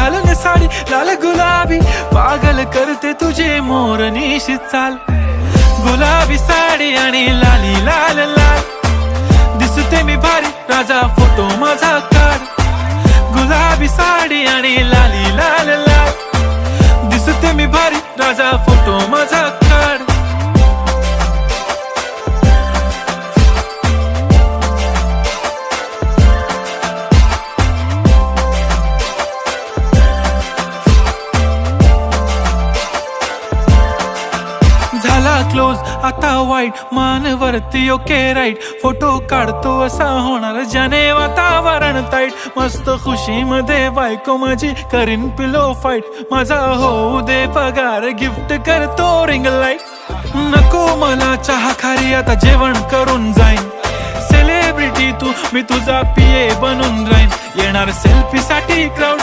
घालून साडी लाल गुलाबी, पागल करते तुझे मोरनीशी चाल. गुलाबी साडी आणि लाली लाल लाल, दिसते मी भारी राजा फोटो माझा काढ. गुलाबी साडी आणि लाली लाल लाल, दिसते मी भारी राजा फोटो माझा काढ. झाला क्लोज आता वाईट, मानवरती ओके राईट, फोटो काढतो असा होणार ज्याने वातावरण ताईट. मस्त खुशी मध्ये बायको माझी करीन पिलो फाईट, माझा होऊ दे पगार गिफ्ट करतो रिंग लाईट. नको मला चहा खारी आता जेवण करून जाईन, सेलिब्रिटी तू मी तुझा पिये बनून राहीन. येणार सेल्फी साठी क्राऊड